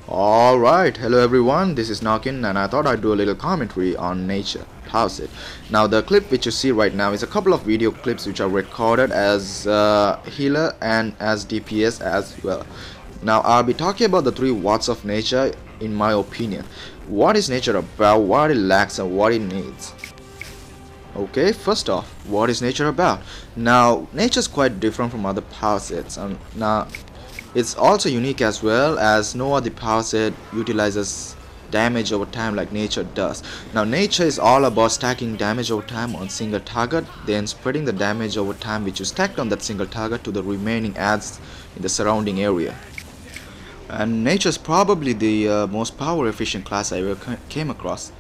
Alright, hello everyone, this is Nakin and I thought I'd do a little commentary on nature. How's it? Now the clip which you see right now is a couple of video clips which are recorded as healer and as DPS as well. Now I'll be talking about the three watts of nature in my opinion. What is nature about, what it lacks and what it needs. Okay, first off, what is nature about? Now nature is quite different from other power sets. Now it's also unique as well, as no other power set utilizes damage over time like nature does. Now nature is all about stacking damage over time on single target, then spreading the damage over time which you stacked on that single target to the remaining adds in the surrounding area. And nature is probably the most power efficient class I ever come across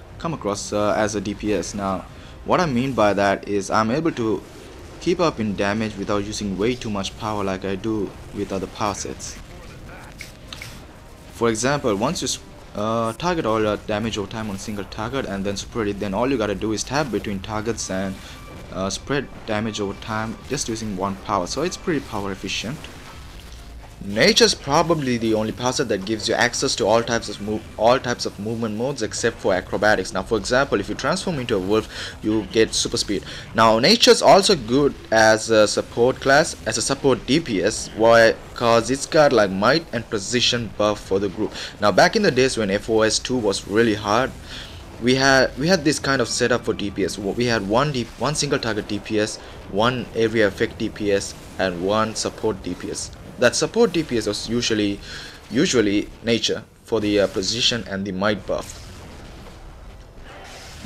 as a DPS. Now what I mean by that is I'm able to keep up in damage without using way too much power like I do with other power sets. For example, once you target all your damage over time on single target and then spread it, then all you gotta do is tab between targets and spread damage over time just using one power, so it's pretty power efficient. Nature's probably the only power set that gives you access to all types of movement modes except for acrobatics. Now for example, if you transform into a wolf, you get super speed. Now nature's also good as a support class, as a support DPS. Why? Cause it's got like might and precision buff for the group. Now back in the days when FOS 2 was really hard, we had this kind of setup for DPS. We had one single target DPS, one area effect DPS, and one support DPS. That support DPS was usually nature for the precision and the might buff.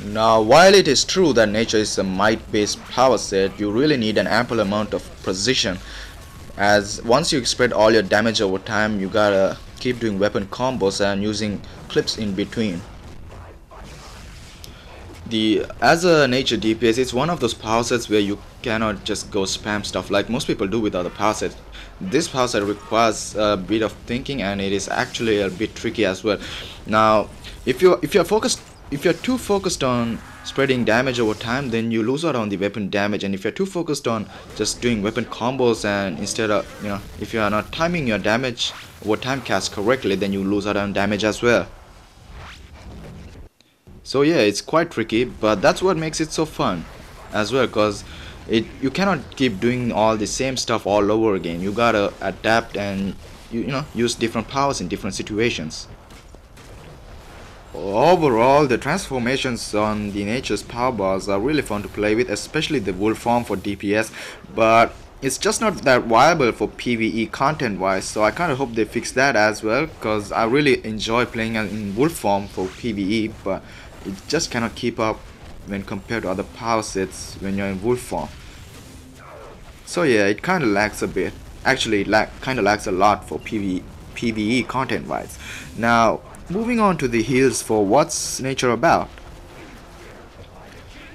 Now while it is true that nature is a might based power set, you really need an ample amount of precision, as once you spread all your damage over time, you gotta keep doing weapon combos and using clips in between. As a nature DPS, it's one of those power sets where you cannot just go spam stuff like most people do with other power sets. This power set requires a bit of thinking and it is actually a bit tricky as well. Now if you're too focused on spreading damage over time, then you lose out on the weapon damage, and if you're too focused on just doing weapon combos and instead of, if you are not timing your damage over time cast correctly, then you lose out on damage as well. So yeah, it's quite tricky, but that's what makes it so fun as well, because you cannot keep doing all the same stuff all over again. You gotta adapt and use different powers in different situations. Overall, the transformations on the nature's power bars are really fun to play with, especially the wolf form for DPS, but it's just not that viable for PvE content wise, so I kinda hope they fix that as well, because I really enjoy playing in wolf form for PvE, but it just cannot keep up when compared to other power sets when you're in wolf form. So yeah, it kinda lacks a bit. Actually, it kinda lacks a lot for PvE content wise. Now, moving on to the heals for what's nature about.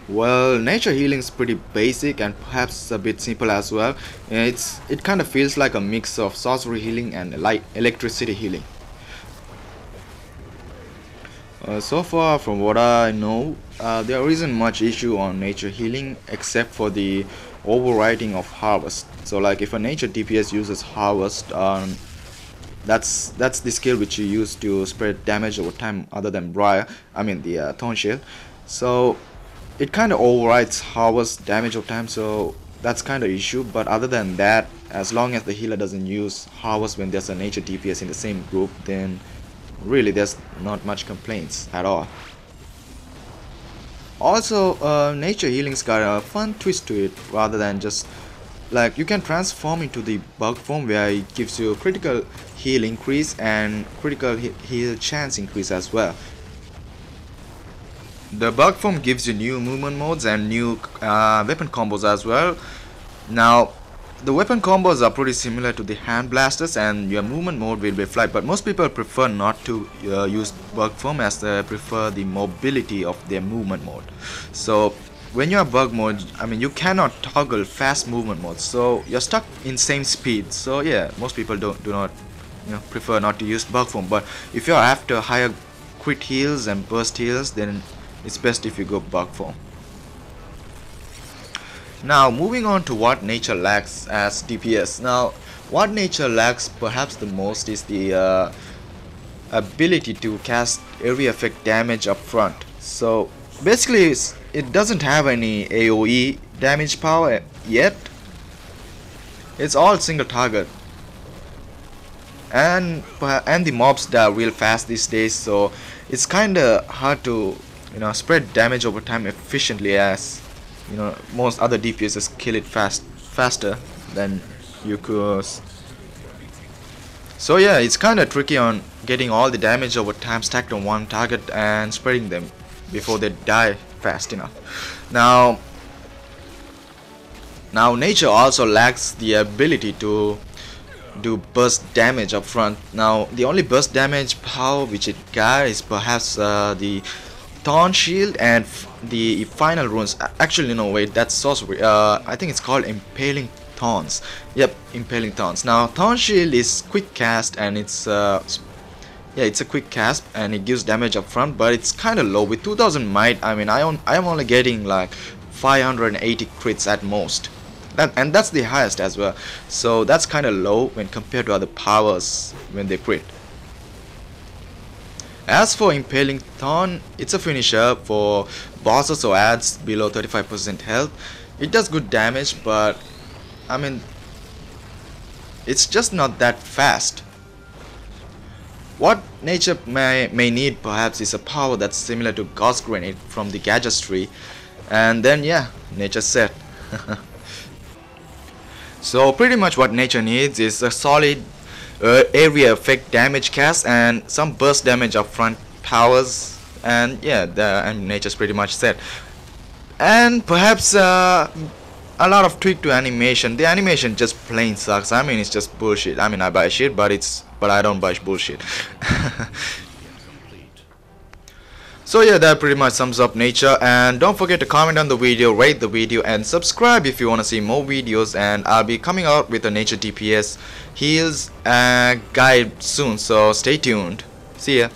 Well, nature healing is pretty basic and perhaps a bit simple as well. It kind of feels like a mix of sorcery healing and light electricity healing. So far from what I know, there isn't much issue on nature healing except for the overriding of harvest. So like if a nature DPS uses harvest, that's the skill which you use to spread damage over time other than briar, the thorn shield. So it kind of overrides harvest damage over time, so that's kind of issue. But other than that, as long as the healer doesn't use harvest when there's a nature DPS in the same group, then really there's not much complaints at all. Also, nature healing's got a fun twist to it, rather than just like you can transform into the bug form where it gives you critical heal increase and critical heal chance increase as well. The bug form gives you new movement modes and new weapon combos as well. Now the weapon combos are pretty similar to the hand blasters and your movement mode will be flight, but most people prefer not to use bug form, as they prefer the mobility of their movement mode. So when you're bug mode, you cannot toggle fast movement mode, so you're stuck in same speed. So yeah, most people do not prefer not to use bug form, but if you're after higher crit heals and burst heals, then it's best if you go bug form. Now moving on to what nature lacks as DPS. Now what nature lacks perhaps the most is the ability to cast area effect damage up front. So basically it doesn't have any AoE damage power yet. It's all single target, and the mobs die real fast these days, so it's kinda hard to spread damage over time efficiently, as most other DPSs kill it faster than you could. So yeah, it's kinda tricky on getting all the damage over time stacked on one target and spreading them before they die fast enough. Now nature also lacks the ability to do burst damage up front. Now the only burst damage power which it got is perhaps the Thorn Shield and the final runes. Actually no, wait, that's sorcery. I think it's called Impaling Thorns. Yep, Impaling Thorns. Now Thorn Shield is quick cast, and it's yeah, it's a quick cast and it gives damage up front, but it's kind of low. With 2000 might, I mean, I'm only getting like 580 crits at most. And that's the highest as well, so that's kind of low when compared to other powers when they crit. As for Impaling Thorn, it's a finisher for bosses or adds below 35% health. It does good damage, but I mean, it's just not that fast. What nature may need perhaps is a power that's similar to Ghost Grenade from the Gadgets tree, and then yeah, nature set. So pretty much what nature needs is a solid area effect damage cast and some burst damage up front powers, and yeah, nature's pretty much set. And perhaps a lot of tweak to animation. The animation just plain sucks. I mean, it's just bullshit. I mean, I buy shit, but I don't buy bullshit. So yeah, that pretty much sums up nature, and don't forget to comment on the video, rate the video, and subscribe if you want to see more videos. And I'll be coming out with a nature DPS heals guide soon, so stay tuned. See ya.